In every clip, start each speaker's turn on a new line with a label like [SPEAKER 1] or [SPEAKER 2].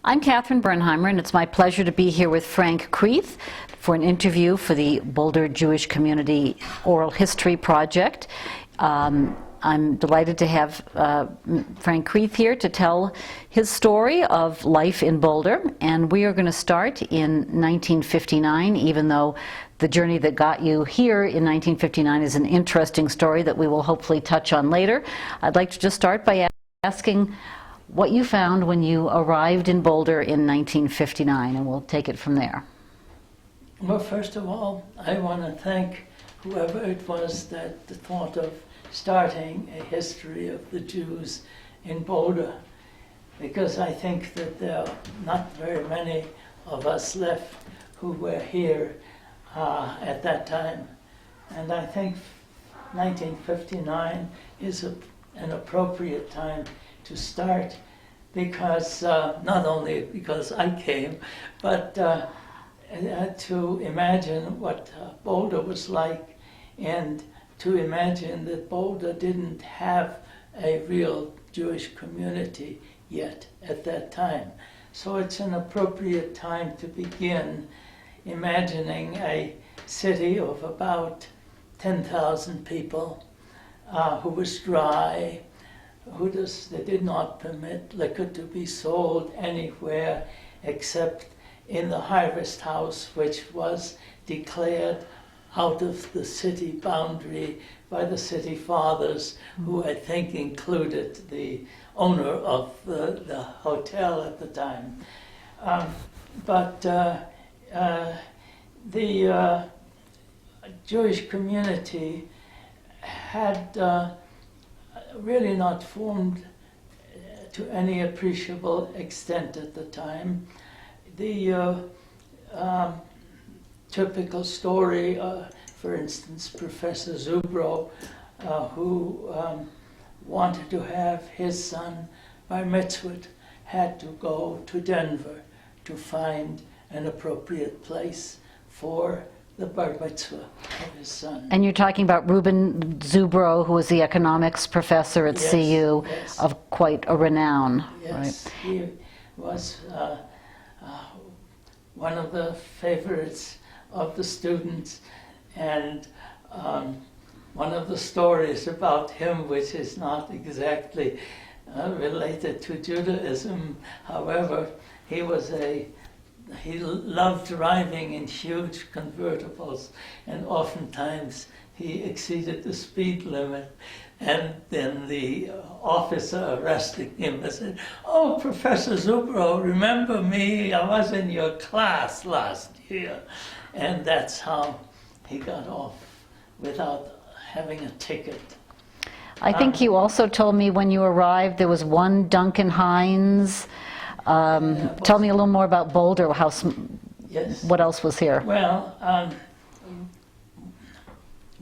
[SPEAKER 1] I'm Catherine Bernheimer, and it's my pleasure to be here with Frank Kreith for an interview for the Boulder Jewish Community Oral History Project. I'm delighted to have Frank Kreith here to tell his story of life in Boulder, and we are going to start in 1959, even though the journey that got you here in 1959 is an interesting story that we will hopefully touch on later. I'd like to just start by asking what you found when you arrived in Boulder in 1959, and we'll take it from there.
[SPEAKER 2] Well, first of all, I want to thank whoever it was that thought of starting a history of the Jews in Boulder, because I think that there are not very many of us left who were here at that time. And I think 1959 is an appropriate time to start, because not only because I came, but to imagine what Boulder was like, and to imagine that Boulder didn't have a real Jewish community yet at that time. So it's an appropriate time to begin imagining a city of about 10,000 people who was dry, they did not permit liquor to be sold anywhere except in the Harvest House, which was declared out of the city boundary by the city fathers, who I think included the owner of the hotel at the time. But the Jewish community had really not formed to any appreciable extent at the time. The typical story, for instance, Professor Zubro, who wanted to have his son bar mitzvah, had to go to Denver to find an appropriate place for the bar mitzvah of his son.
[SPEAKER 1] And you're talking about Reuben Zubro, who was the economics professor at
[SPEAKER 2] Yes,
[SPEAKER 1] CU,
[SPEAKER 2] yes.
[SPEAKER 1] of quite a renown.
[SPEAKER 2] Yes,
[SPEAKER 1] right?
[SPEAKER 2] he was one of the favorites of the students, and one of the stories about him, which is not exactly related to Judaism, however, he loved driving in huge convertibles, and oftentimes he exceeded the speed limit. And then the officer arrested him and said, "Oh, Professor Zubro, remember me? I was in your class last year." And that's how he got off without having a ticket.
[SPEAKER 1] I think you also told me when you arrived there was one Duncan Hines. Tell me a little more about Boulder.
[SPEAKER 2] Yes.
[SPEAKER 1] What else was here?
[SPEAKER 2] Well,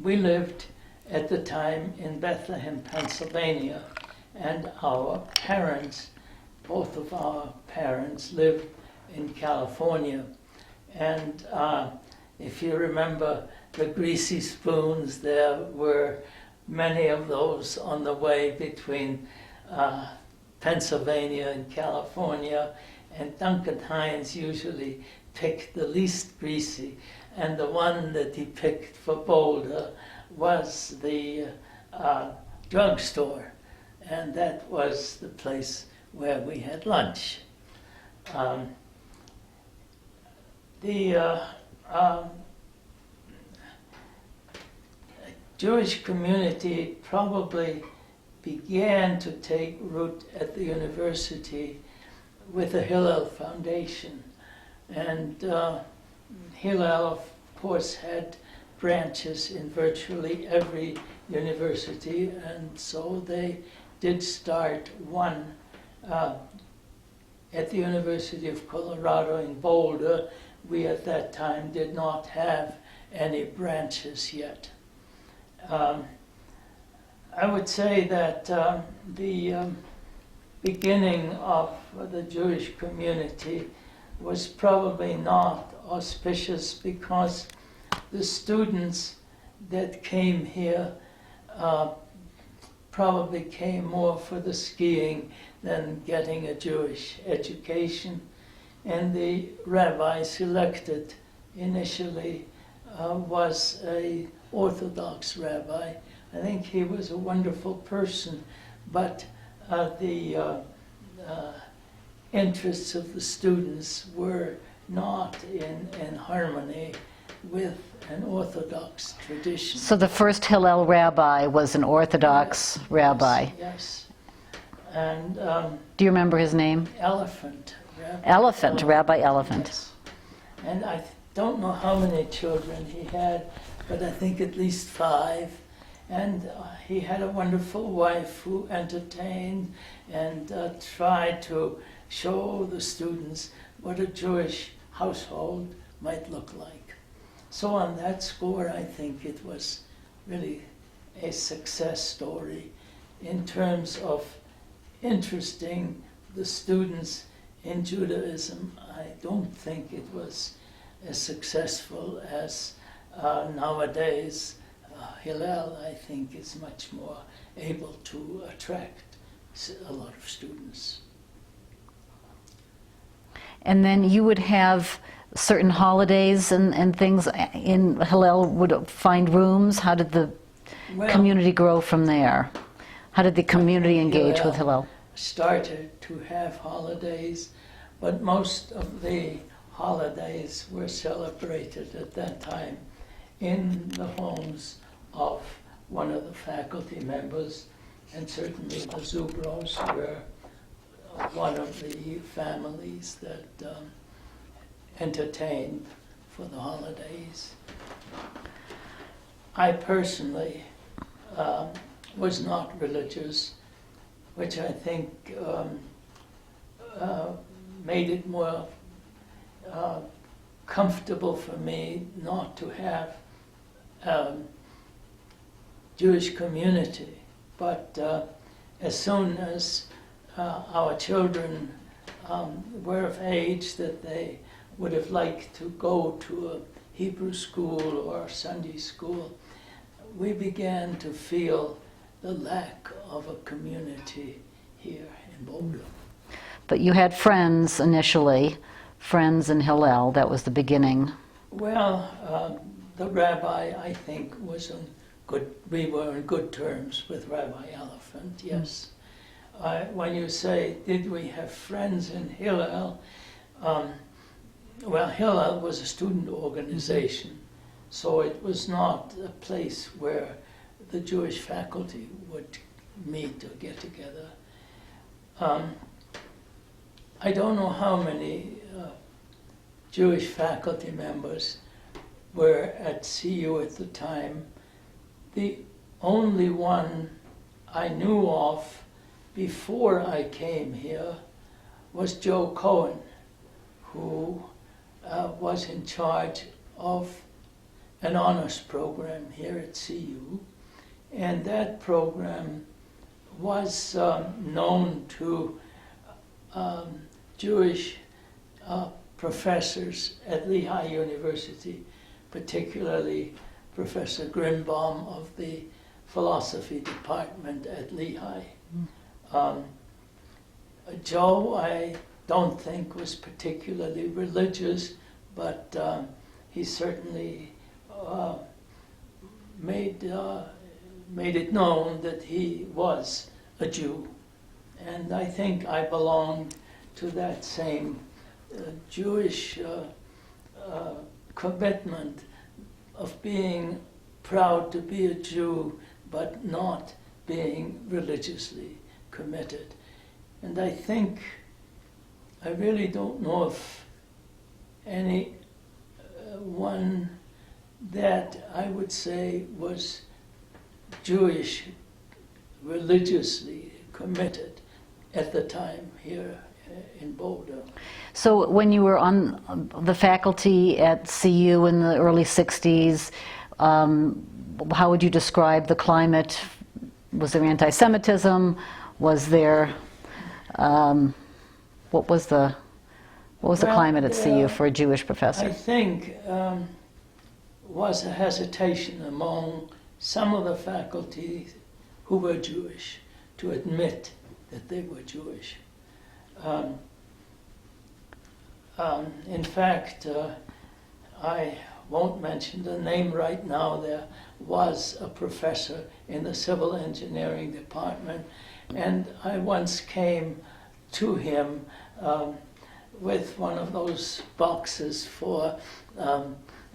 [SPEAKER 2] we lived at the time in Bethlehem, Pennsylvania, and our parents, both of our parents, lived in California. And if you remember the greasy spoons, there were many of those on the way between Pennsylvania and California, and Duncan Hines usually picked the least greasy, and the one that he picked for Boulder was the drugstore, and that was the place where we had lunch. The Jewish community probably began to take root at the university with the Hillel Foundation, and Hillel, of course, had branches in virtually every university, and so they did start one at the University of Colorado in Boulder. We at that time did not have any branches yet. I would say that the beginning of the Jewish community was probably not auspicious, because the students that came here probably came more for the skiing than getting a Jewish education. and the rabbi selected initially was a Orthodox rabbi. I think he was a wonderful person, but the interests of the students were not in harmony with an Orthodox tradition.
[SPEAKER 1] So the first Hillel rabbi was an Orthodox rabbi.
[SPEAKER 2] Yes. And
[SPEAKER 1] Do you remember his name? Rabbi Elephant.
[SPEAKER 2] Yes. And I don't know how many children he had, but I think at least 5. And he had a wonderful wife who entertained and tried to show the students what a Jewish household might look like. So on that score, I think it was really a success story in terms of interesting the students in Judaism. I don't think it was as successful as nowadays. Hillel, I think, is much more able to attract a lot of students.
[SPEAKER 1] And then you would have certain holidays and things in Hillel would find rooms. How did the community grow from there? How did the community engage with Hillel?
[SPEAKER 2] Started to have holidays, but most of the holidays were celebrated at that time in the homes of one of the faculty members, and certainly the Zubros were one of the families that entertained for the holidays. I personally was not religious, which I think made it more comfortable for me not to have Jewish community. But as soon as our children were of age that they would have liked to go to a Hebrew school or Sunday school, we began to feel the lack of a community here in Boulder.
[SPEAKER 1] But you had friends initially, friends in Hillel, that was the beginning.
[SPEAKER 2] Well, the rabbi, I think, was on good, we were on good terms with Rabbi Elephant, yes. When you say, did we have friends in Hillel? Well, Hillel was a student organization, so it was not a place where the Jewish faculty would meet or get together. I don't know how many Jewish faculty members were at CU at the time. The only one I knew of before I came here was Joe Cohen, who was in charge of an honors program here at CU. And that program was known to Jewish professors at Lehigh University, particularly Professor Grimbaum of the philosophy department at Lehigh. Joe, I don't think was particularly religious, but he certainly made it known that he was a Jew. And I think I belonged to that same Jewish commitment of being proud to be a Jew, but not being religiously committed. And I think, I really don't know if any one that I would say was Jewish, religiously committed at the time here in Boulder.
[SPEAKER 1] So when you were on the faculty at CU in the early 60s, how would you describe the climate? Was there anti-Semitism? Was there, what was the climate at CU for a Jewish professor?
[SPEAKER 2] I think was a hesitation among some of the faculty who were Jewish to admit that they were Jewish. In fact, I won't mention the name right now. There was a professor in the civil engineering department, and I once came to him with one of those boxes for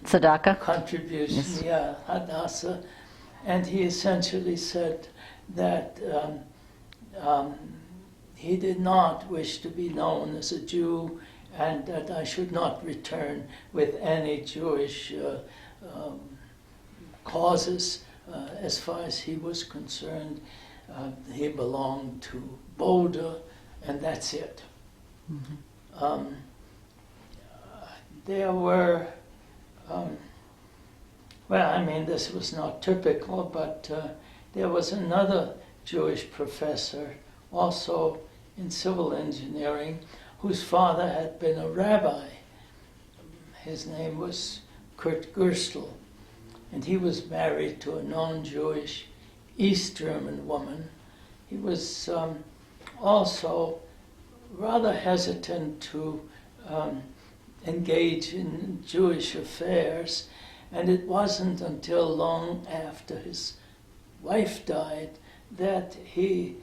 [SPEAKER 1] Tzedakah?
[SPEAKER 2] contribution,
[SPEAKER 1] Yes.
[SPEAKER 2] yeah, Hadassah, and he essentially said that he did not wish to be known as a Jew, and that I should not return with any Jewish causes. As far as he was concerned, he belonged to Boulder, and that's it.
[SPEAKER 1] Mm-hmm.
[SPEAKER 2] There were, well, I mean, this was not typical, but there was another Jewish professor, also in civil engineering, whose father had been a rabbi. His name was Kurt Gerstel, and he was married to a non-Jewish East German woman. He was also rather hesitant to engage in Jewish affairs, and it wasn't until long after his wife died that he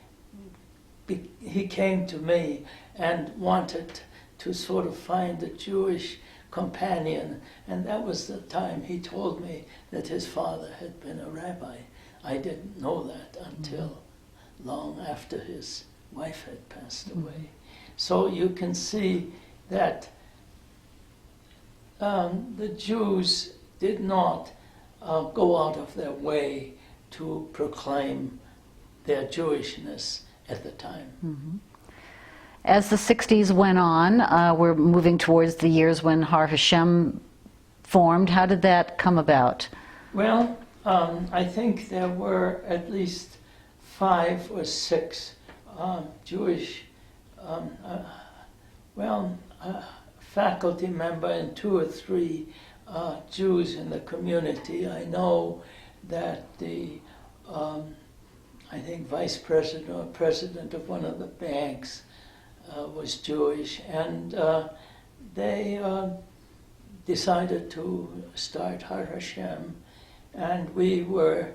[SPEAKER 2] came to me and wanted to sort of find a Jewish companion, and that was the time he told me that his father had been a rabbi. I didn't know that until long after his wife had passed away. So you can see that the Jews did not go out of their way to proclaim their Jewishness at the time.
[SPEAKER 1] Mm-hmm. As the 60s went on, we're moving towards the years when Har Hashem formed. How did that come about?
[SPEAKER 2] Well, I think there were at least 5 or 6 Jewish, faculty member and 2 or 3 Jews in the community. I know that the, I think, vice president or president of one of the banks was Jewish, and they decided to start Har Hashem, and we were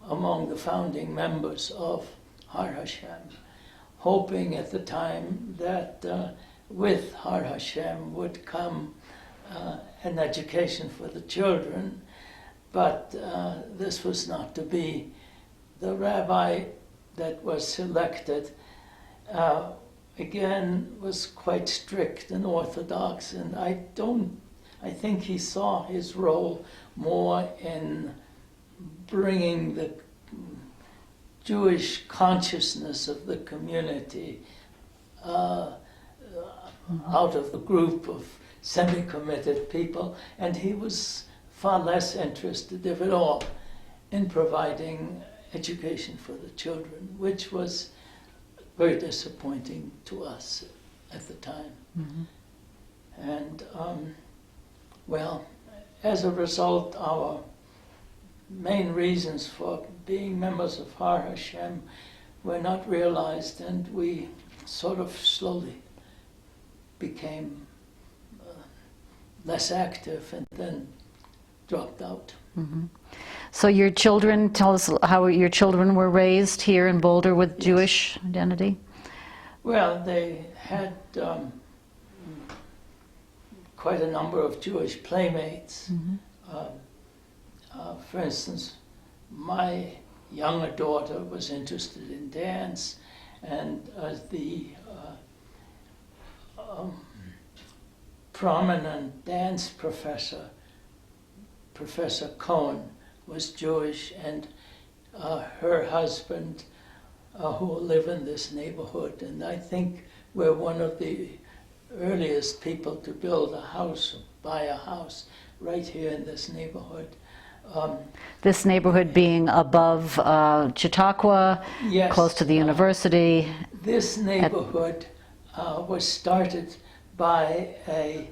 [SPEAKER 2] among the founding members of Har Hashem, hoping at the time that with Har Hashem would come an education for the children, but this was not to be. The rabbi that was selected again was quite strict and orthodox, and I think he saw his role more in bringing the Jewish consciousness of the community out of the group of semi-committed people, and he was far less interested, if at all, in providing education for the children, which was very disappointing to us at the time. Mm-hmm. And, as a result, our main reasons for being members of Har Hashem were not realized, and we sort of slowly became less active and then dropped out.
[SPEAKER 1] Mm-hmm. So your children, tell us how your children were raised here in Boulder with Jewish identity?
[SPEAKER 2] Well, they had quite a number of Jewish playmates. Mm-hmm. For instance, my younger daughter was interested in dance, and the prominent dance professor, Professor Cohen, was Jewish, and her husband, who live in this neighborhood, and I think we're one of the earliest people to build a house, buy a house, right here in this neighborhood.
[SPEAKER 1] This neighborhood being above Chautauqua,
[SPEAKER 2] yes,
[SPEAKER 1] close to the university.
[SPEAKER 2] This neighborhood was started by a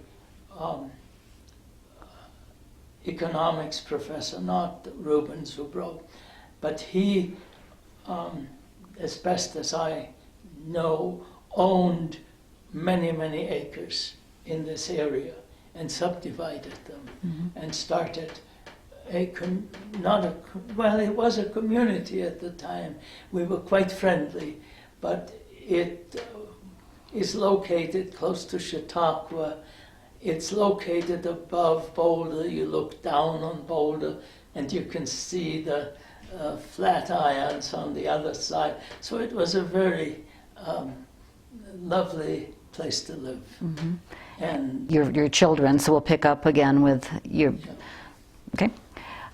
[SPEAKER 2] economics professor, not Reuben Zubro, but he, as best as I know, owned many, many acres in this area and subdivided them and started well, it was a community at the time. We were quite friendly, but it is located close to Chautauqua. It's located above Boulder. You look down on Boulder and you can see the Flatirons on the other side. So it was a very lovely place to live. And
[SPEAKER 1] Your children, so we'll pick up again with your, okay.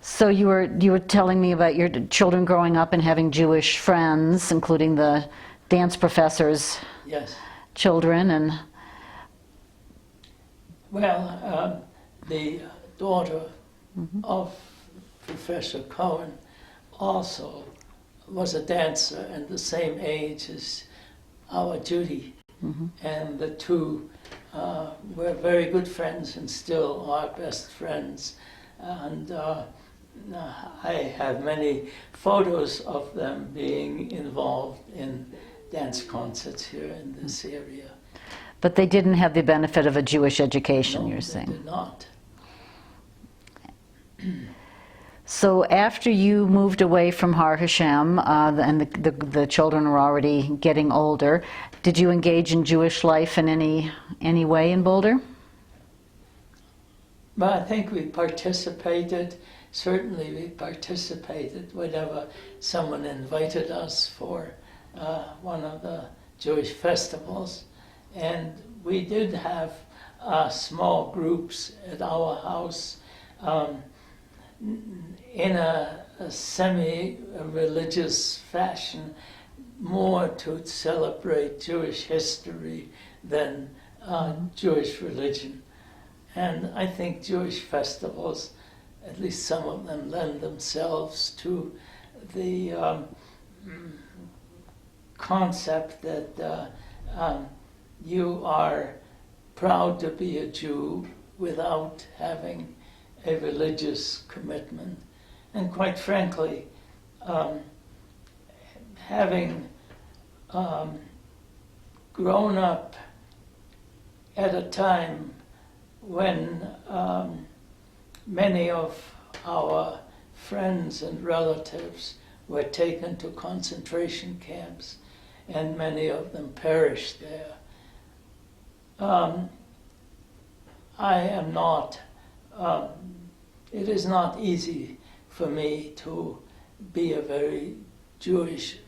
[SPEAKER 1] So you were telling me about your children growing up and having Jewish friends, including the dance professor's
[SPEAKER 2] yes.
[SPEAKER 1] children, and
[SPEAKER 2] Well, the daughter of Professor Cohen also was a dancer and the same age as our Judy. And the two were very good friends and still are best friends. And I have many photos of them being involved in dance concerts here in this area.
[SPEAKER 1] but they didn't have the benefit of a Jewish education,
[SPEAKER 2] No,
[SPEAKER 1] you're
[SPEAKER 2] they
[SPEAKER 1] saying.
[SPEAKER 2] did not.
[SPEAKER 1] So after you moved away from Har Hashem, and the children were already getting older, did you engage in Jewish life in any way in Boulder?
[SPEAKER 2] But I think we participated, certainly we participated whenever someone invited us for one of the Jewish festivals. And we did have small groups at our house in a semi-religious fashion, more to celebrate Jewish history than Jewish religion. And I think Jewish festivals, at least some of them, lend themselves to the concept that you are proud to be a Jew without having a religious commitment. And quite frankly, having grown up at a time when many of our friends and relatives were taken to concentration camps, and many of them perished there. I am not, it is not easy for me to be a very Jewish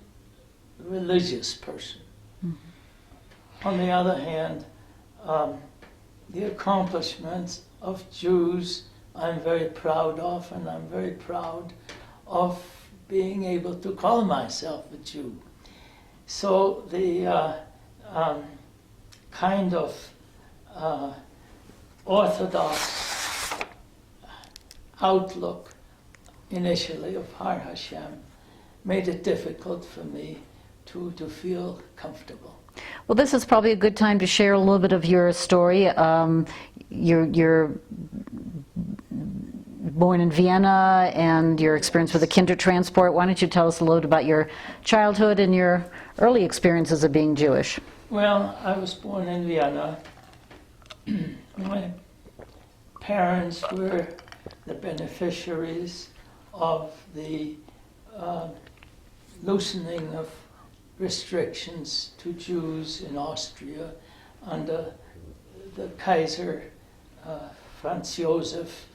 [SPEAKER 2] religious person. On the other hand, the accomplishments of Jews I'm very proud of, and I'm very proud of being able to call myself a Jew. So the kind of orthodox outlook initially of Har Hashem made it difficult for me to feel comfortable.
[SPEAKER 1] Well, this is probably a good time to share a little bit of your story. You're born in Vienna and your experience with the Kindertransport. Why don't you tell us a little bit about your childhood and your early experiences of being Jewish?
[SPEAKER 2] Well, I was born in Vienna. My parents were the beneficiaries of the loosening of restrictions to Jews in Austria under the Kaiser Franz Joseph.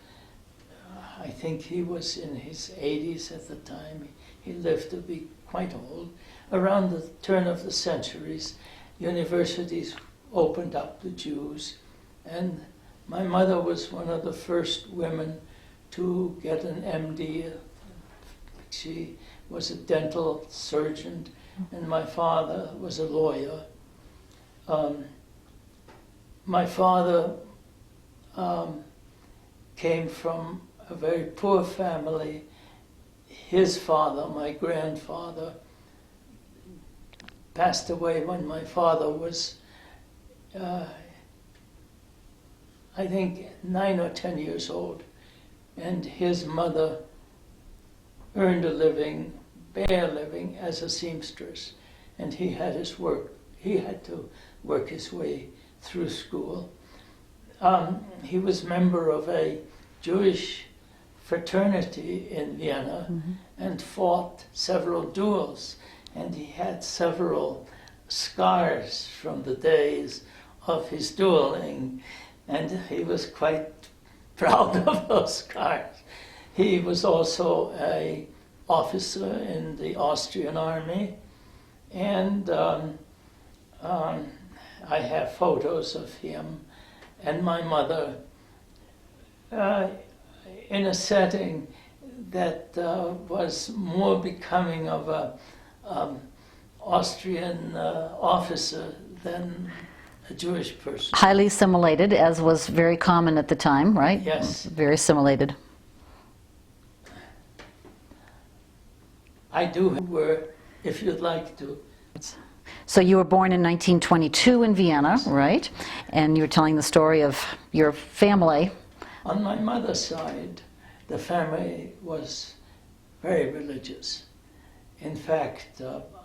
[SPEAKER 2] I think he was in his 80s at the time. He lived to be quite old. Around the turn of the centuries, universities opened up to Jews, and my mother was one of the first women to get an MD. She was a dental surgeon, and my father was a lawyer. My father came from a very poor family. His father, my grandfather, passed away when my father was, I think, 9 or 10 years old. And his mother earned a living, bare living, as a seamstress. And he had his work. He had to work his way through school. he was member of a Jewish fraternity in Vienna and fought several duels, and he had several scars from the days of his dueling, and he was quite proud of those scars. He was also an officer in the Austrian army, and I have photos of him and my mother in a setting that was more becoming of a Austrian officer than a Jewish person.
[SPEAKER 1] Highly assimilated, as was very common at the time, right?
[SPEAKER 2] Yes.
[SPEAKER 1] Very assimilated.
[SPEAKER 2] I do were, if you'd like to.
[SPEAKER 1] So you were born in 1922 in Vienna, right? And you were telling the story of your family.
[SPEAKER 2] On my mother's side, the family was very religious. In fact,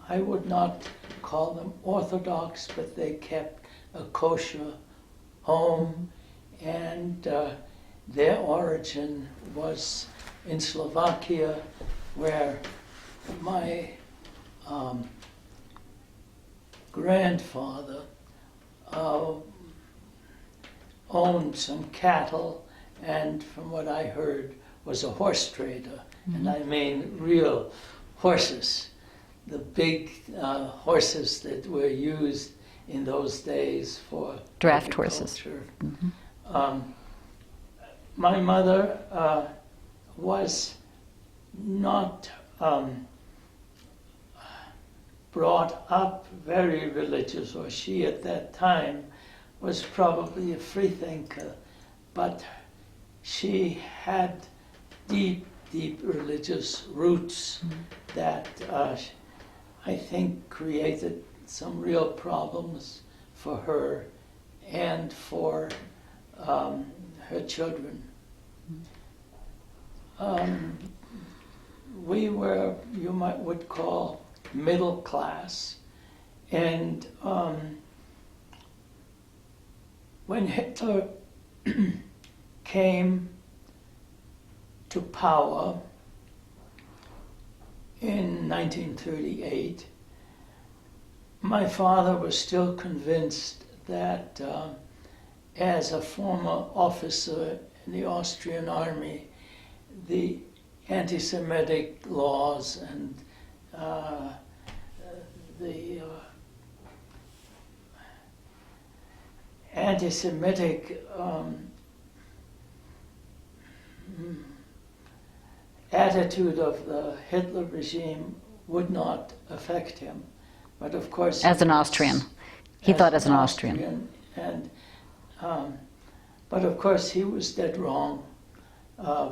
[SPEAKER 2] I would not call them Orthodox, but they kept a kosher home, and their origin was in Slovakia, where my grandfather owned some cattle, and from what I heard was a horse trader, and I mean real horses, the big horses that were used in those days for
[SPEAKER 1] Draft horses.
[SPEAKER 2] agriculture. My mother was not brought up very religious, or she at that time was probably a free thinker, but she had deep, deep religious roots that I think created some real problems for her and for her children. We were, you would call, middle class, and when Hitler came to power in 1938, my father was still convinced that as a former officer in the Austrian army, the anti-Semitic laws and the anti-Semitic attitude of the Hitler regime would not affect him. But of course,
[SPEAKER 1] As an Austrian. He thought as an Austrian.
[SPEAKER 2] And, but of course, he was dead wrong.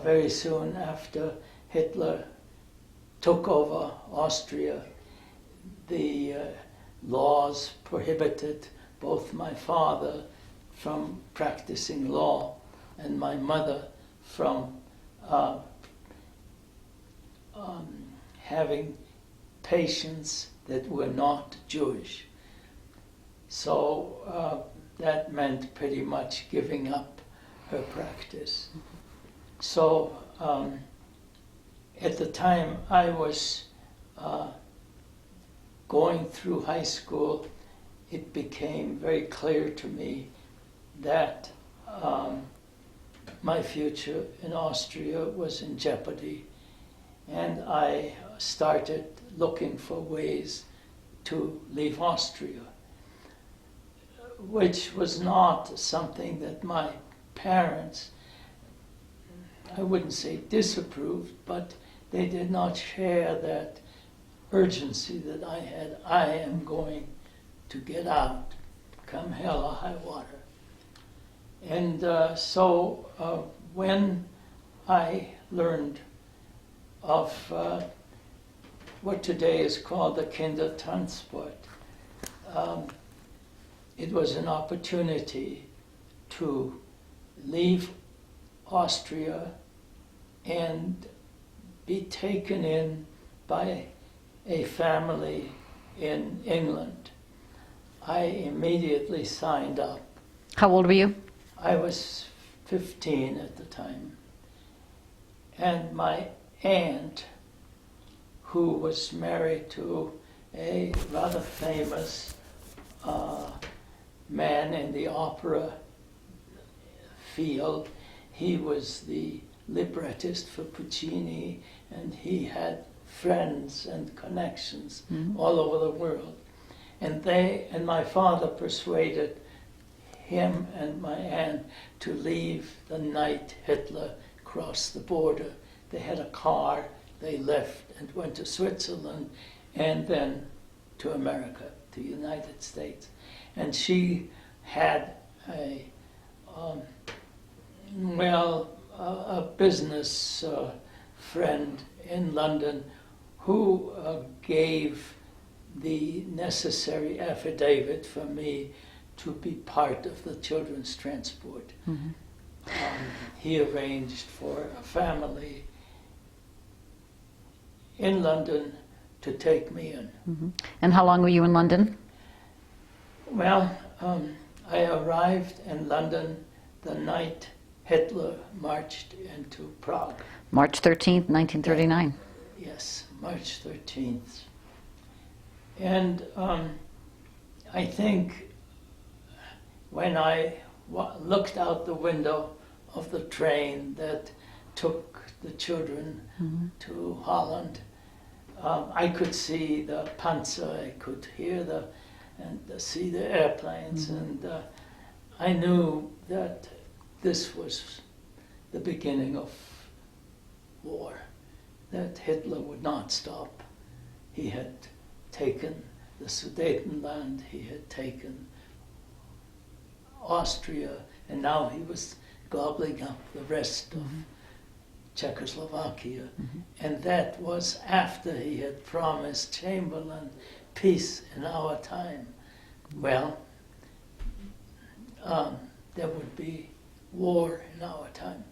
[SPEAKER 2] Very soon after Hitler took over Austria, the laws prohibited both my father from practicing law and my mother from having patients that were not Jewish. So that meant pretty much giving up her practice. So at the time I was going through high school, it became very clear to me that my future in Austria was in jeopardy, and I started looking for ways to leave Austria, which was not something that my parents, I wouldn't say disapproved, but they did not share that urgency that I had. I am going to get out, come hell or high water. And so when I learned of what today is called the Kindertransport, it was an opportunity to leave Austria and be taken in by a family in England. I immediately signed up.
[SPEAKER 1] How old were you?
[SPEAKER 2] I was 15 at the time, and my aunt, who was married to a rather famous man in the opera field. He was the librettist for Puccini, and he had friends and connections all over the world. And my father persuaded him and my aunt to leave the night Hitler crossed the border. They had a car, they left and went to Switzerland and then to America, to the United States. And she had a business friend in London who gave the necessary affidavit for me to be part of the children's transport. He arranged for a family in London to take me in.
[SPEAKER 1] And how long were you in London?
[SPEAKER 2] Well, I arrived in London the night Hitler marched into Prague.
[SPEAKER 1] March 13th, 1939.
[SPEAKER 2] Yes, March 13th. And I think when I looked out the window of the train that took the children to Holland, I could see the Panzer, I could hear see the airplanes, and I knew that this was the beginning of war, that Hitler would not stop. He had taken the Sudetenland, he had taken Austria, and now he was gobbling up the rest of Czechoslovakia. And that was after he had promised Chamberlain peace in our time. Well, there would be war in our time.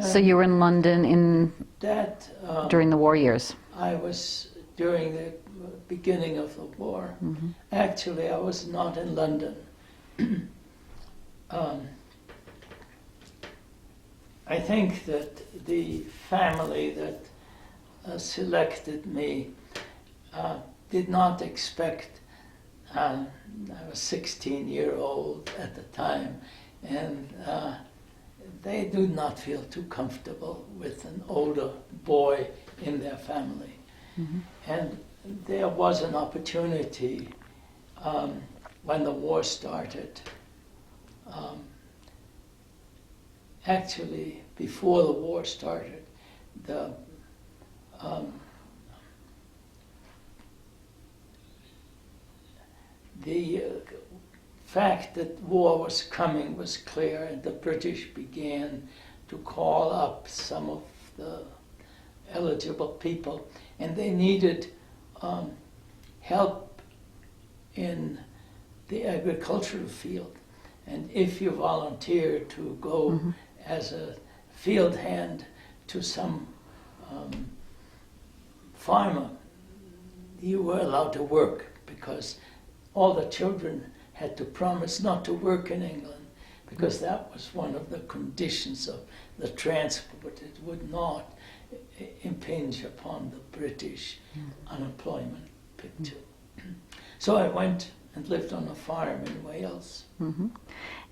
[SPEAKER 1] So you were in London during the war years?
[SPEAKER 2] I was during the beginning of the war. Actually, I was not in London. I think that the family that selected me did not expect. I was 16-year-old at the time, and they do not feel too comfortable with an older boy in their family. And there was an opportunity when the war started. Actually, before the war started, the fact that war was coming was clear, and the British began to call up some of the eligible people, and they needed help in the agricultural field. And if you volunteered to go as a field hand to some farmer, you were allowed to work, because all the children had to promise not to work in England, because that was one of the conditions of the transport. It would not impinge upon the British unemployment picture. So I went and lived on a farm in Wales.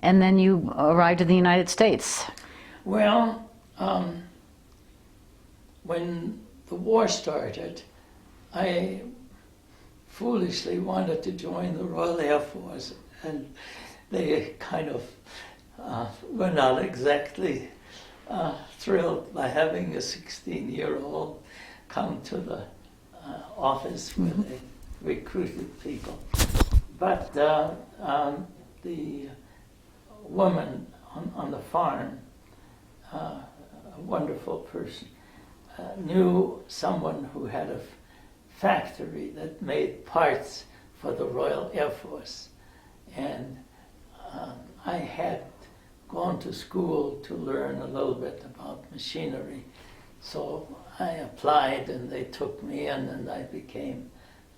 [SPEAKER 1] And then you arrived in the United States.
[SPEAKER 2] Well, when the war started, I foolishly wanted to join the Royal Air Force, and they kind of were not exactly thrilled by having a 16-year-old come to the office where they recruited people. But the woman on the farm, a wonderful person, knew someone who had a factory that made parts for the Royal Air Force. And I had gone to school to learn a little bit about machinery. So I applied, and they took me in, and I became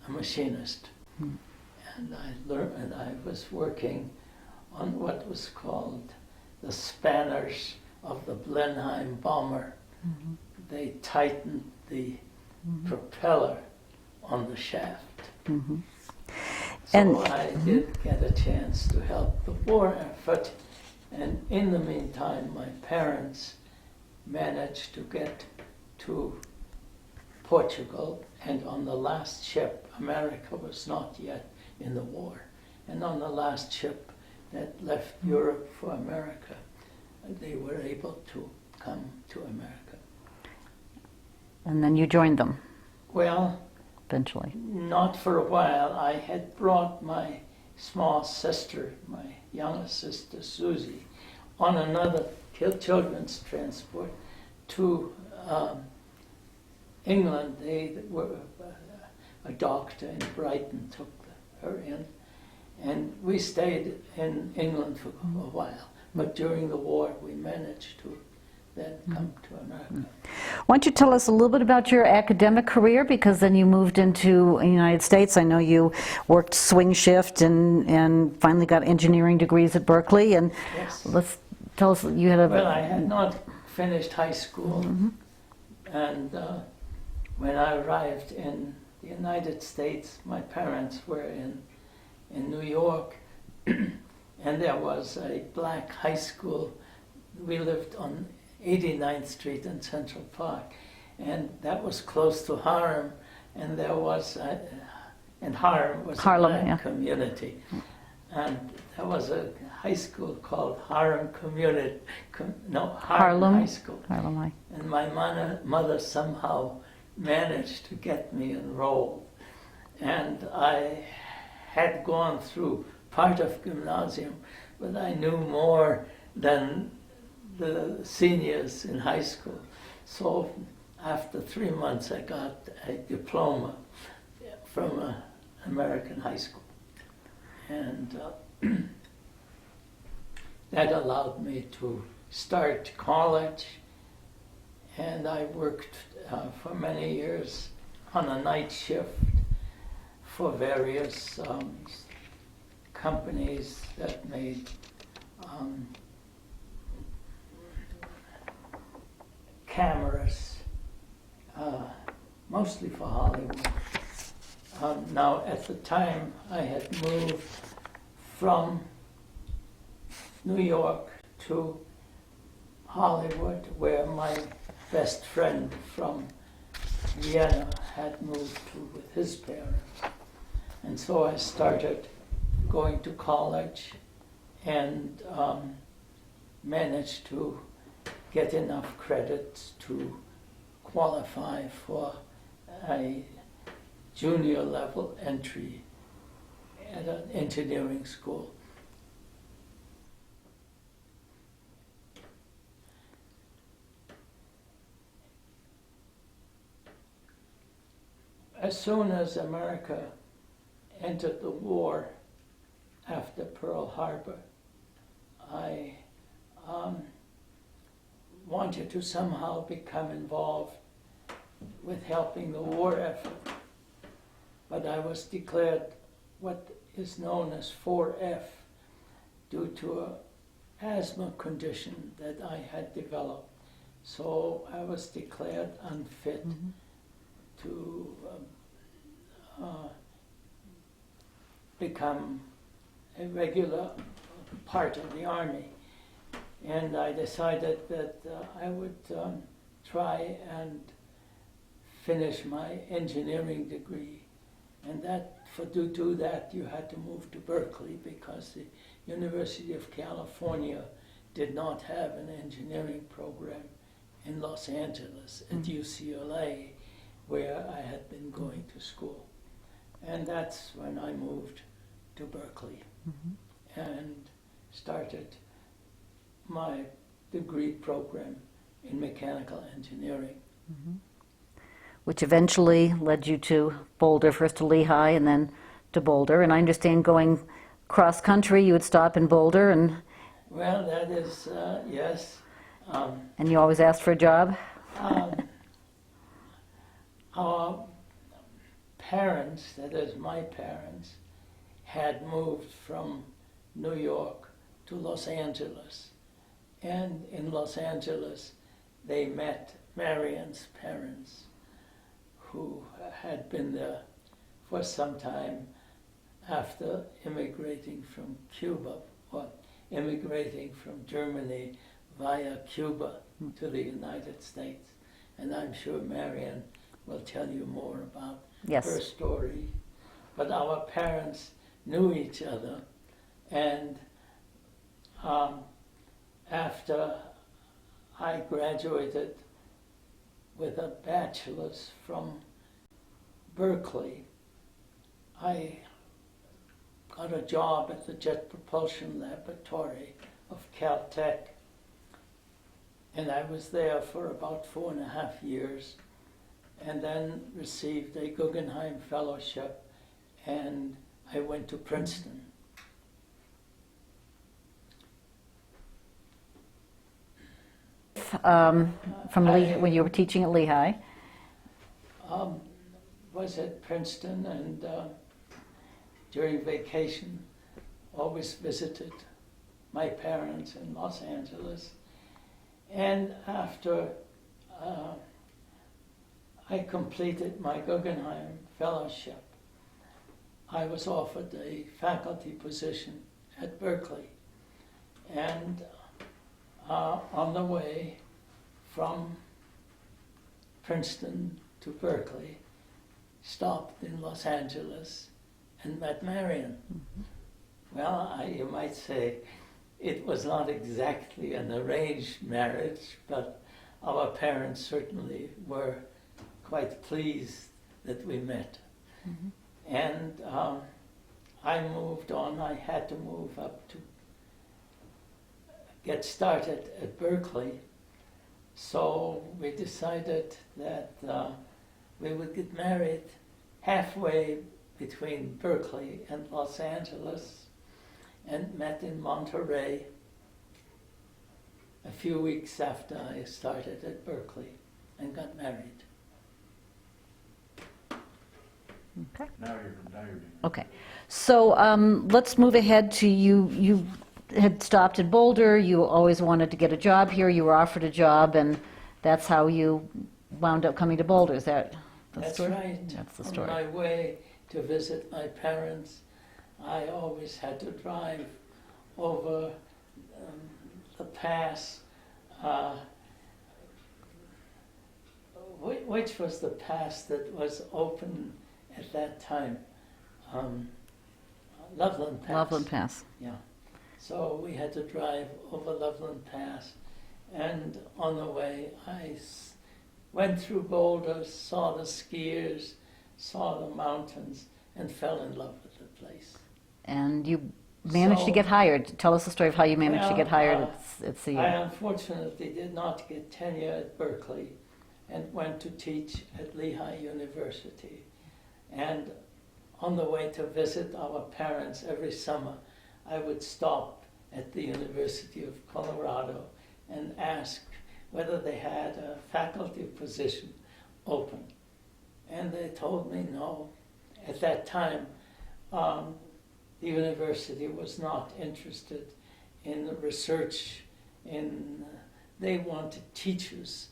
[SPEAKER 2] a machinist. And I learned, and I was working on what was called the spanners of the Blenheim bomber. They tightened the propeller on the shaft. So
[SPEAKER 1] And-
[SPEAKER 2] I did get a chance to help the war effort, and in the meantime my parents managed to get to Portugal, and on the last ship, America was not yet in the war, and on the last ship that left Europe for America, they were able to come to America.
[SPEAKER 1] And then you joined them
[SPEAKER 2] Well,
[SPEAKER 1] eventually.
[SPEAKER 2] not for a while. I had brought my small sister, my youngest sister Susie, on another children's transport to England. They were a doctor in Brighton took her in, and we stayed in England for a while. But during the war, we managed to then come to America.
[SPEAKER 1] Why don't you tell us a little bit about your academic career, because then you moved into the United States. I know you worked swing shift and finally got engineering degrees at Berkeley. And
[SPEAKER 2] Yes.
[SPEAKER 1] let's tell us, you had a...
[SPEAKER 2] Well, I had not finished high school, and when I arrived in the United States, my parents were in New York, and there was a black high school. We lived on 89th Street in Central Park, and that was close to Harlem, and there was, and Harlem was a black community, and there was a high school called Harlem Harlem High School.
[SPEAKER 1] Harlem High.
[SPEAKER 2] And my mother somehow managed to get me enrolled, and I had gone through part of gymnasium, but I knew more than the seniors in high school. So after 3 months, I got a diploma from an American high school. And that allowed me to start college. And I worked for many years on a night shift for various companies that made cameras, mostly for Hollywood. Now, at the time, I had moved from New York to Hollywood, where my best friend from Vienna had moved to with his parents. And so I started going to college and managed to get enough credits to qualify for a junior level entry at an engineering school. As soon as America entered the war after Pearl Harbor, I wanted to somehow become involved with helping the war effort. But I was declared what is known as 4F due to an asthma condition that I had developed. So I was declared unfit to become a regular part of the Army. And I decided that I would try and finish my engineering degree. And that, to do that, you had to move to Berkeley because the University of California did not have an engineering program in Los Angeles at UCLA, where I had been going to school. And that's when I moved to Berkeley and started my degree program in mechanical engineering.
[SPEAKER 1] Which eventually led you to Boulder, first to Lehigh and then to Boulder. And I understand going cross country, you would stop in Boulder and...
[SPEAKER 2] Well, that is, yes.
[SPEAKER 1] And you always asked for a job?
[SPEAKER 2] Our parents, that is my parents, had moved from New York to Los Angeles. And in Los Angeles, they met Marion's parents, who had been there for some time after immigrating from Cuba, or immigrating from Germany via Cuba to the United States. And I'm sure Marion will tell you more about
[SPEAKER 1] Yes.
[SPEAKER 2] her story. But our parents knew each other, and after I graduated with a bachelor's from Berkeley, I got a job at the Jet Propulsion Laboratory of Caltech, and I was there for about 4.5 years, and then received a Guggenheim Fellowship, and I went to Princeton.
[SPEAKER 1] From when you were teaching at Lehigh.
[SPEAKER 2] Was at Princeton, and during vacation always visited my parents in Los Angeles. And after I completed my Guggenheim Fellowship, I was offered a faculty position at Berkeley. And on the way from Princeton to Berkeley, stopped in Los Angeles and met Marion. Mm-hmm. Well, you might say it was not exactly an arranged marriage, but our parents certainly were quite pleased that we met. Mm-hmm. And I moved on. I had to move up to get started at Berkeley. So we decided that we would get married halfway between Berkeley and Los Angeles, and met in Monterey a few weeks after I started at Berkeley and got married.
[SPEAKER 1] Okay.
[SPEAKER 3] Now you're
[SPEAKER 1] Okay. So let's move ahead to you. You had stopped at Boulder. You always wanted to get a job here. You were offered a job, and that's how you wound up coming to Boulder. Is that the
[SPEAKER 2] That's
[SPEAKER 1] story?
[SPEAKER 2] right.
[SPEAKER 1] That's the story.
[SPEAKER 2] On my way to visit my parents, I always had to drive over the pass. Which was the pass that was open at that time? Loveland Pass.
[SPEAKER 1] Loveland Pass.
[SPEAKER 2] Yeah. So we had to drive over Loveland Pass, and on the way I went through Boulder, saw the skiers, saw the mountains, and fell in love with the place.
[SPEAKER 1] And you managed to
[SPEAKER 2] So-
[SPEAKER 1] get hired. Tell us the story of how you managed to get hired at CU.
[SPEAKER 2] I unfortunately did not get tenure at Berkeley and went to teach at Lehigh University. And on the way to visit our parents every summer, I would stop at the University of Colorado and ask whether they had a faculty position open. And they told me no. At that time, the university was not interested in the research. They wanted teachers,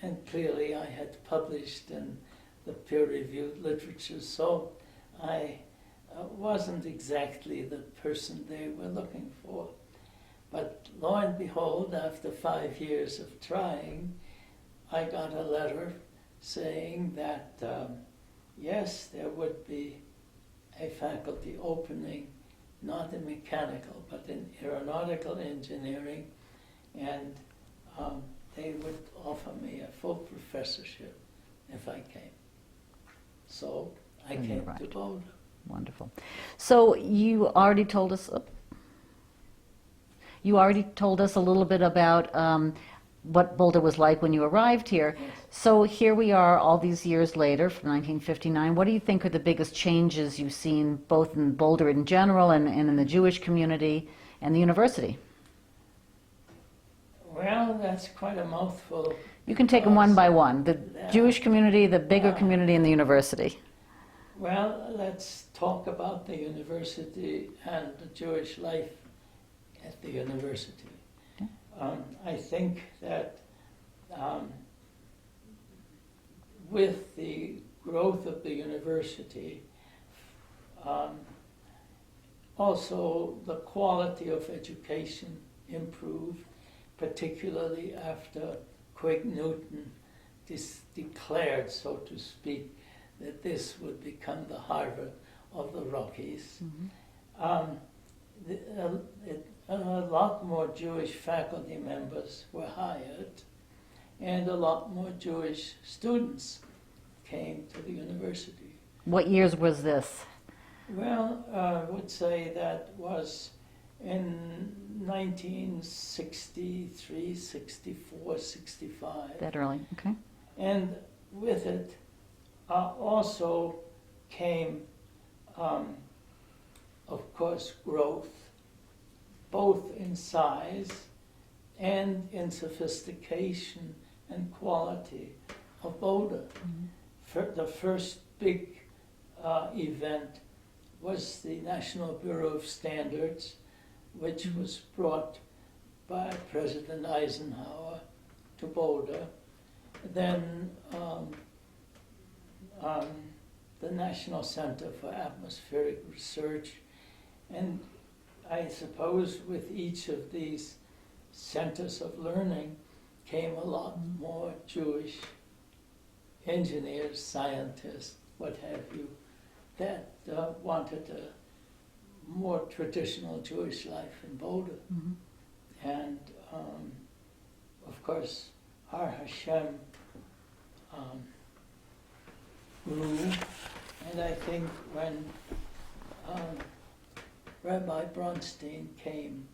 [SPEAKER 2] and clearly I had published in the peer-reviewed literature, so I wasn't exactly the person they were looking for. But lo and behold, after 5 years of trying, I got a letter saying that yes, there would be a faculty opening, not in mechanical, but in aeronautical engineering, and they would offer me a full professorship if I came. So I
[SPEAKER 1] And you
[SPEAKER 2] came to
[SPEAKER 1] arrived.
[SPEAKER 2] Boulder.
[SPEAKER 1] Wonderful. So you already told us. You already told us a little bit about what Boulder was like when you arrived here.
[SPEAKER 2] Yes.
[SPEAKER 1] So here we are all these years later, from 1959. What do you think are the biggest changes you've seen both in Boulder in general and in the Jewish community and the university?
[SPEAKER 2] Well, that's quite a mouthful.
[SPEAKER 1] You can take them one by one. The
[SPEAKER 2] Yeah.
[SPEAKER 1] Jewish community, the bigger community, and the university.
[SPEAKER 2] Well, let's talk about the university and the Jewish life at the university.
[SPEAKER 1] Okay.
[SPEAKER 2] I think that with the growth of the university, also the quality of education improved, particularly after Craig Newton declared, so to speak, that this would become the Harvard of the Rockies. A lot more Jewish faculty members were hired, and a lot more Jewish students came to the university.
[SPEAKER 1] What years was this?
[SPEAKER 2] Well, I would say that was in 1963, 64, 65.
[SPEAKER 1] That early, okay.
[SPEAKER 2] And with it also came, of course, growth, both in size and in sophistication and quality of Boulder. The first big event was the National Bureau of Standards, which was brought by President Eisenhower to Boulder. Then the National Center for Atmospheric Research, and I suppose with each of these centers of learning came a lot more Jewish engineers, scientists, what have you, that wanted a more traditional Jewish life in Boulder. And of course, Har Hashem grew, and I think when Rabbi Bronstein came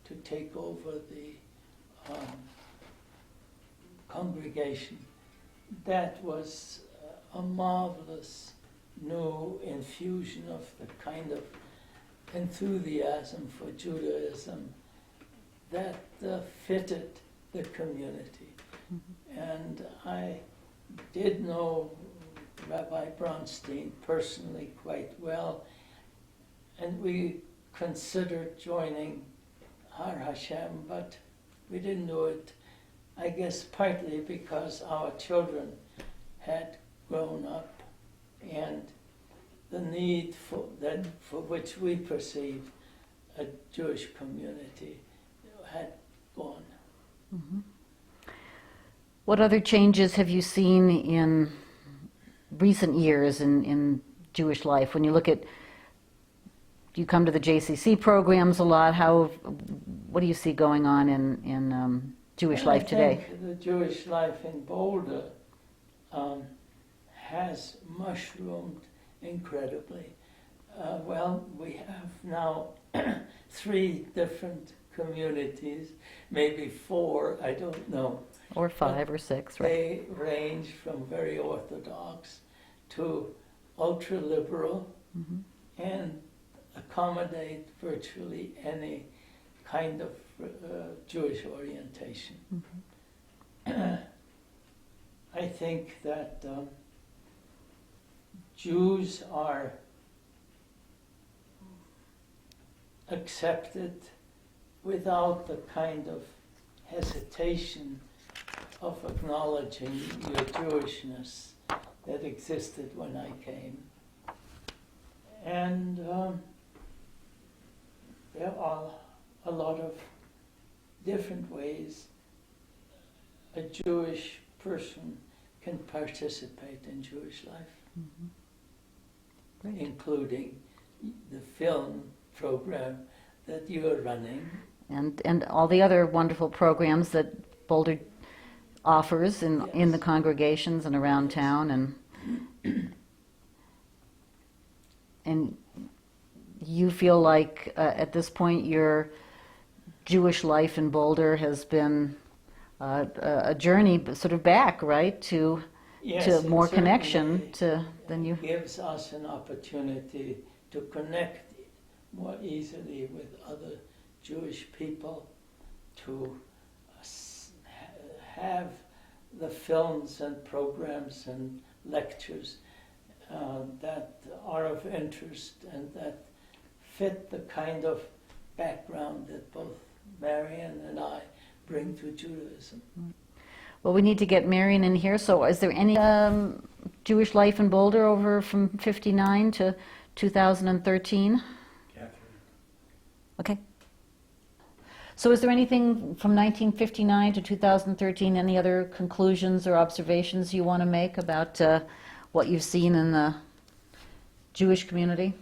[SPEAKER 2] to take over the congregation, that was a marvelous new infusion of the kind of enthusiasm for Judaism that fitted the community. And I did know Rabbi Bronstein personally quite well, and we considered joining Har Hashem, but we didn't do it, I guess partly because our children had grown up and the need for which we perceived a Jewish community had gone.
[SPEAKER 1] What other changes have you seen in recent years in Jewish life? When you look at, you come to the JCC programs a lot, what do you see going on in Jewish life today?
[SPEAKER 2] I think the Jewish life in Boulder has mushroomed incredibly. Well, we have now 3 different communities, maybe 4, I don't know.
[SPEAKER 1] Or 5 or 6, right?
[SPEAKER 2] They range from very orthodox to ultra-liberal and accommodate virtually any kind of Jewish orientation. I think that Jews are accepted without the kind of hesitation of acknowledging your Jewishness that existed when I came. And there are a lot of different ways a Jewish person can participate in Jewish life, including the film program that you are running.
[SPEAKER 1] And all the other wonderful programs that Boulder offers in the congregations and around town, and you feel like at this point your Jewish life in Boulder has been a journey sort of back, right, to more connection than you.
[SPEAKER 2] It gives us an opportunity to connect more easily with other Jewish people, to have the films and programs and lectures that are of interest and that fit the kind of background that both Marion and I bring to Judaism.
[SPEAKER 1] Well, we need to get Marion in here. So is there any Jewish life in Boulder over from 59 to 2013?
[SPEAKER 3] Catherine.
[SPEAKER 1] Okay. So is there anything from 1959 to 2013, any other conclusions or observations you want to make about what you've seen in the Jewish community?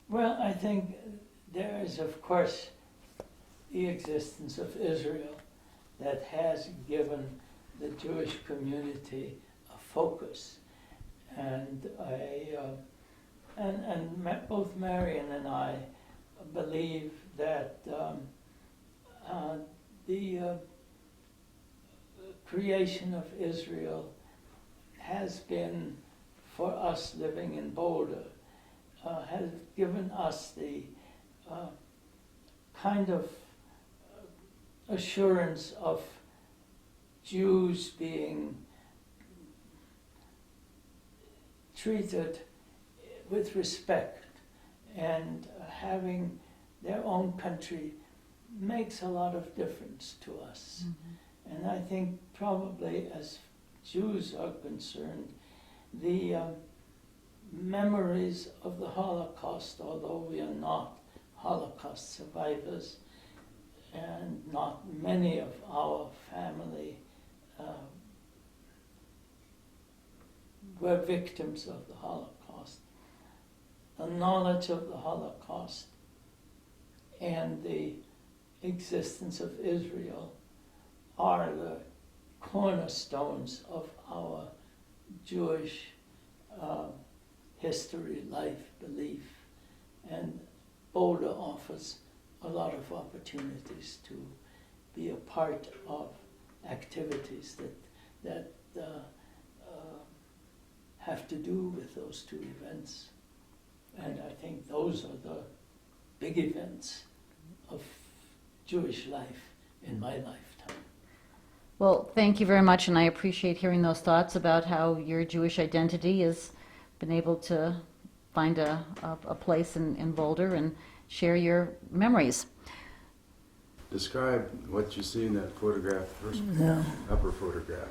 [SPEAKER 2] Well, I think there is, of course, the existence of Israel that has given the Jewish community a focus, and both Marion and I believe that the creation of Israel has been, for us living in Boulder, has given us the kind of assurance of Jews being treated with respect, and having their own country makes a lot of difference to us. Mm-hmm. And I think probably as Jews are concerned, the memories of the Holocaust, although we are not Holocaust survivors, and not many of our family were victims of the Holocaust. The knowledge of the Holocaust and the existence of Israel are the cornerstones of our Jewish history, life, belief, and Boulder offers a lot of opportunities to be a part of activities that have to do with those two events. And I think those are the big events of Jewish life in my lifetime.
[SPEAKER 1] Well, thank you very much, and I appreciate hearing those thoughts about how your Jewish identity has been able to find a place in Boulder and share your memories.
[SPEAKER 3] Describe what you see in that photograph, first upper photograph.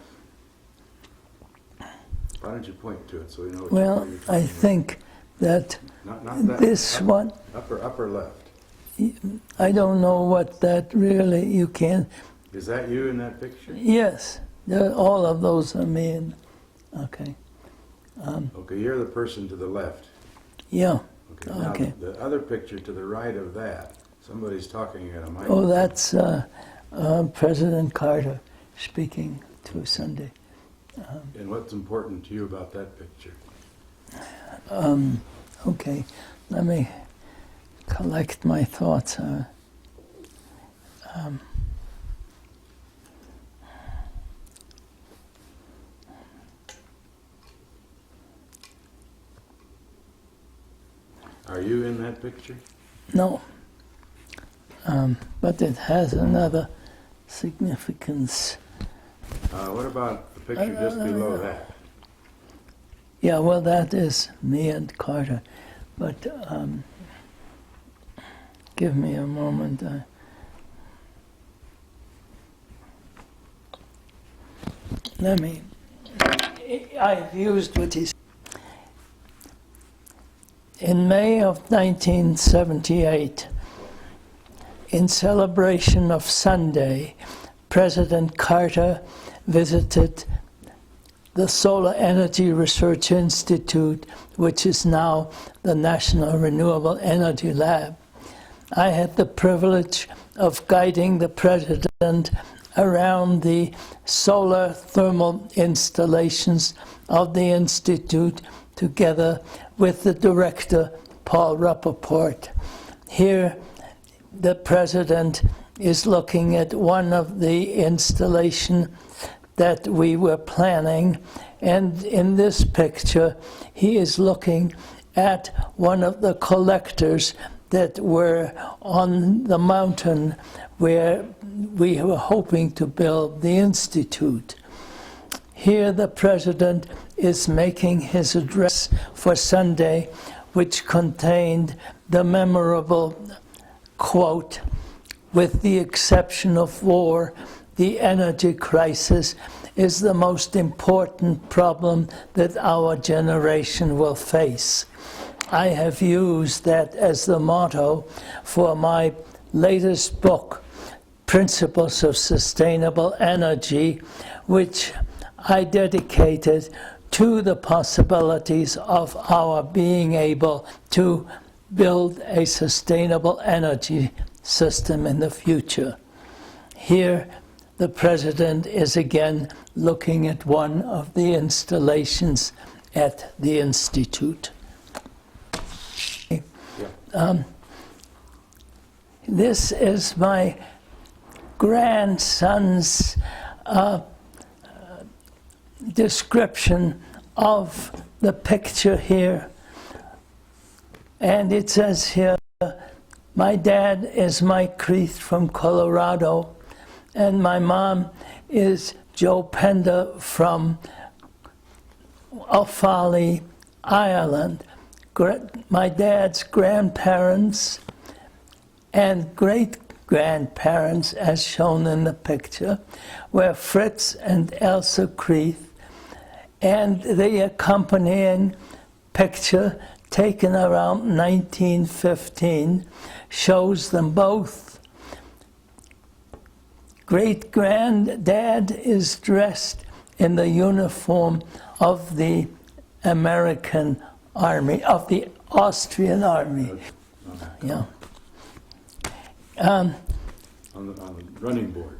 [SPEAKER 3] Why don't you point to it so we know what
[SPEAKER 2] Well,
[SPEAKER 3] you're
[SPEAKER 2] I think that
[SPEAKER 3] not that,
[SPEAKER 2] this one,
[SPEAKER 3] upper left.
[SPEAKER 2] I don't know what that really, you can,
[SPEAKER 3] Is that you in that picture?
[SPEAKER 2] yes, all of those are me. And, okay.
[SPEAKER 3] Okay, you're the person to the left.
[SPEAKER 2] Yeah.
[SPEAKER 3] Okay. Now
[SPEAKER 2] Okay.
[SPEAKER 3] the other picture to the right of that, somebody's talking at a mic.
[SPEAKER 2] Oh, that's President Carter speaking to Sunday.
[SPEAKER 3] And what's important to you about that picture?
[SPEAKER 2] Okay, let me collect my thoughts.
[SPEAKER 3] Are you in that picture?
[SPEAKER 2] No, but it has another significance.
[SPEAKER 3] What about the picture just below that?
[SPEAKER 2] Yeah, well, that is me and Carter, but give me a moment. I've used what he said. In May of 1978, in celebration of Sunday, President Carter visited the Solar Energy Research Institute, which is now the National Renewable Energy Lab. I had the privilege of guiding the president around the solar thermal installations of the institute together with the director, Paul Rappaport. Here, the president is looking at one of the installations that we were planning, and in this picture, he is looking at one of the collectors that were on the mountain where we were hoping to build the institute. Here the president is making his address for Sunday, which contained the memorable quote, "With the exception of war, the energy crisis is the most important problem that our generation will face." I have used that as the motto for my latest book, Principles of Sustainable Energy, which I dedicated to the possibilities of our being able to build a sustainable energy system in the future. Here, the president is again looking at one of the installations at the Institute. This is my grandson's description of the picture here. And it says here, "My dad is Mike Kreith from Colorado, and my mom is Joe Pender from Offaly, Ireland. My dad's grandparents and great-grandparents, as shown in the picture, were Fritz and Elsa Kreith, and the accompanying picture taken around 1915 shows them both. Great-granddad is dressed in the uniform of the American Army, of the Austrian Army. Yeah.
[SPEAKER 3] On the running board.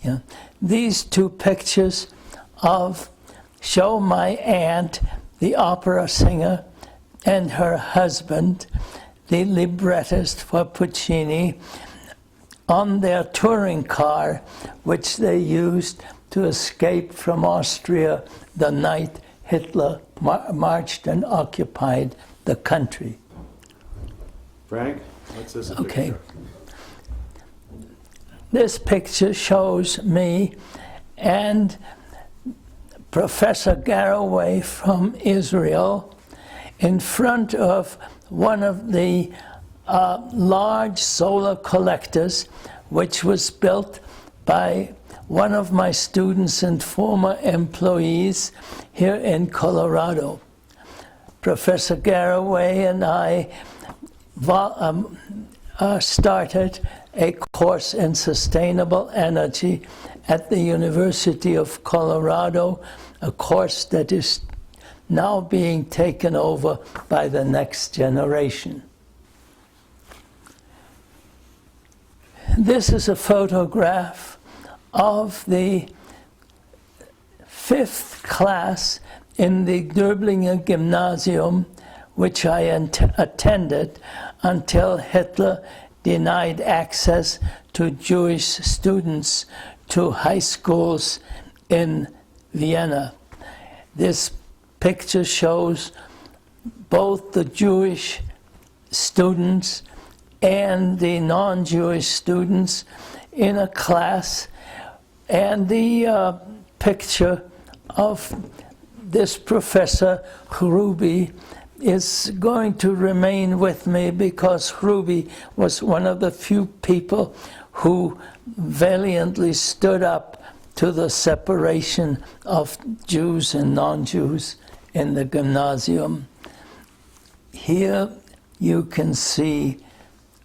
[SPEAKER 2] Yeah. These two pictures show my aunt, the opera singer, and her husband, the librettist for Puccini, on their touring car, which they used to escape from Austria the night Hitler marched and occupied the country.
[SPEAKER 3] Frank, what's this a
[SPEAKER 2] Okay.
[SPEAKER 3] picture?
[SPEAKER 2] This picture shows me and Professor Garraway from Israel in front of one of the large solar collectors, which was built by one of my students and former employees here in Colorado. Professor Garraway and I started a course in sustainable energy at the University of Colorado, a course that is now being taken over by the next generation. This is a photograph of the 5th class in the Döblinger Gymnasium, which I attended until Hitler denied access to Jewish students to high schools in Vienna. This picture shows both the Jewish students and the non-Jewish students in a class, and the picture of this Professor Hruby is going to remain with me because Hruby was one of the few people who valiantly stood up to the separation of Jews and non-Jews in the gymnasium. Here you can see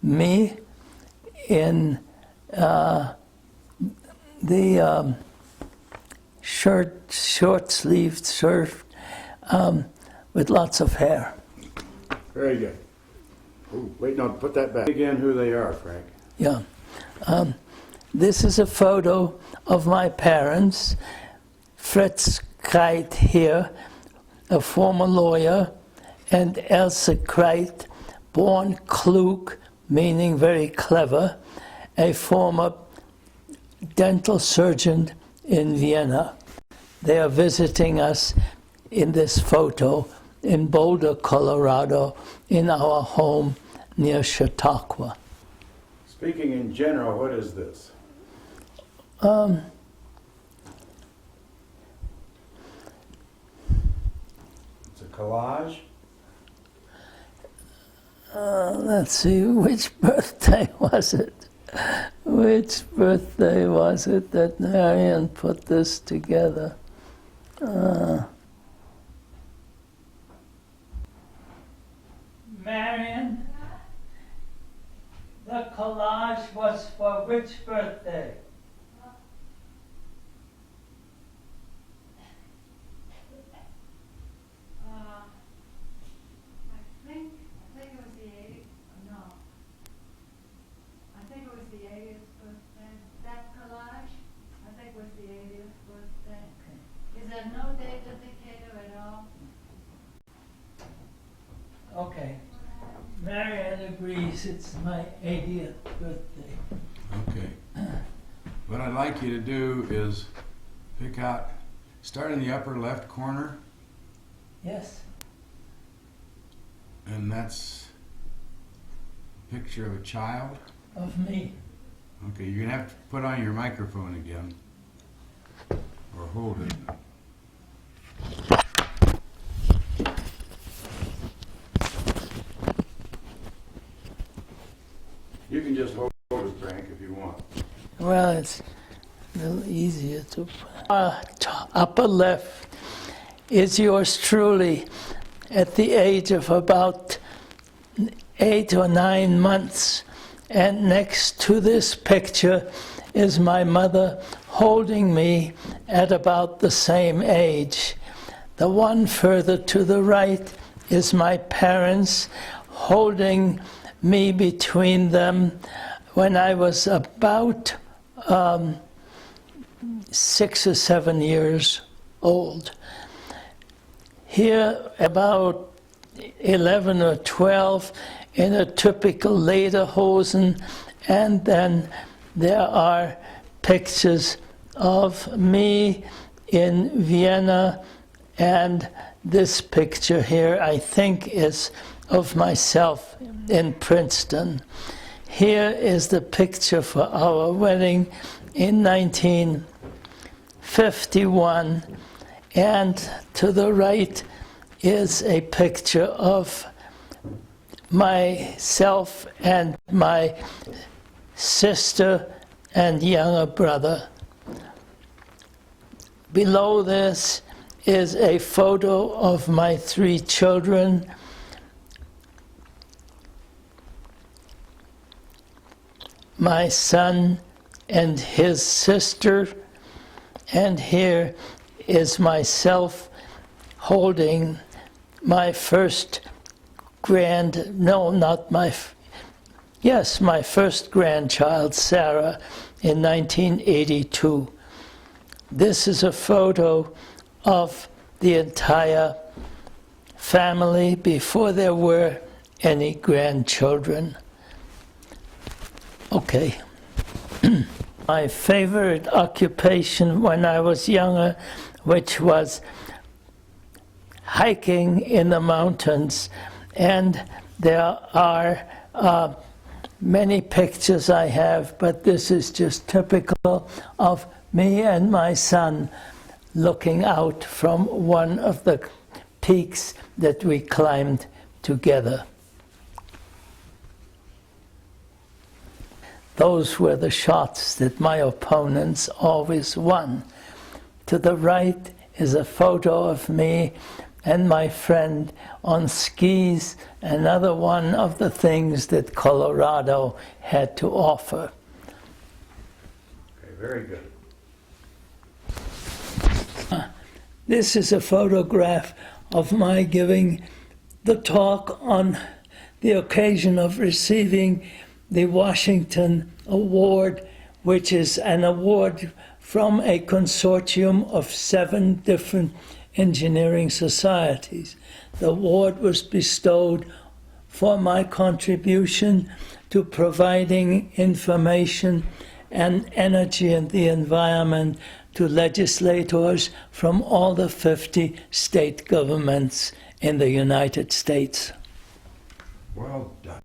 [SPEAKER 2] me in the short-sleeved shirt with lots of hair.
[SPEAKER 3] Very good. Oh, wait, no, put that back. Again, who they are, Frank.
[SPEAKER 2] Yeah. This is a photo of my parents. Fritz Kreith here, a former lawyer, and Elsa Kreith, born klug, meaning very clever, a former dental surgeon in Vienna. They are visiting us in this photo in Boulder, Colorado, in our home near Chautauqua.
[SPEAKER 3] Speaking in general, what is this? It's a collage?
[SPEAKER 2] Let's see, which birthday was it? Which birthday was it that Marion put this together? Marion, the collage was for which birthday?
[SPEAKER 4] I think it was the 80th, no. I think it was the 80th birthday. That collage, I think was the 80th birthday. Is there no date indicator at all?
[SPEAKER 2] Okay. Marianne agrees it's my 80th birthday.
[SPEAKER 3] Okay. What I'd like you to do is pick out, start in the upper left corner,
[SPEAKER 2] Yes.
[SPEAKER 3] and that's a picture of a child.
[SPEAKER 2] Of me.
[SPEAKER 3] Okay, you're gonna have to put on your microphone again, or hold it. You can just hold it, Frank, if you want.
[SPEAKER 2] Well, it's a little easier to. Upper left is yours truly at the age of about 8 or 9 months. And next to this picture is my mother holding me at about the same age. The one further to the right is my parents holding me between them when I was about 6 or 7 years old. Here, about 11 or 12, in a typical lederhosen, and then there are pictures of me in Vienna, and this picture here, I think, is of myself in Princeton. Here is the picture for our wedding in 1951, and to the right is a picture of myself and my sister and younger brother. Below this is a photo of my 3 children. My son and his sister, and here is myself holding my first my first grandchild, Sarah, in 1982. This is a photo of the entire family before there were any grandchildren. Okay. My favorite occupation when I was younger, which was hiking in the mountains, and there are many pictures I have, but this is just typical of me and my son looking out from one of the peaks that we climbed together. Those were the shots that my opponents always won. To the right is a photo of me and my friend on skis, another one of the things that Colorado had to offer.
[SPEAKER 3] Okay, very good.
[SPEAKER 2] This is a photograph of my giving the talk on the occasion of receiving the Washington Award, which is an award from a consortium of 7 different engineering societies. The award was bestowed for my contribution to providing information and energy and the environment to legislators from all the 50 state governments in the United States.
[SPEAKER 3] Well done.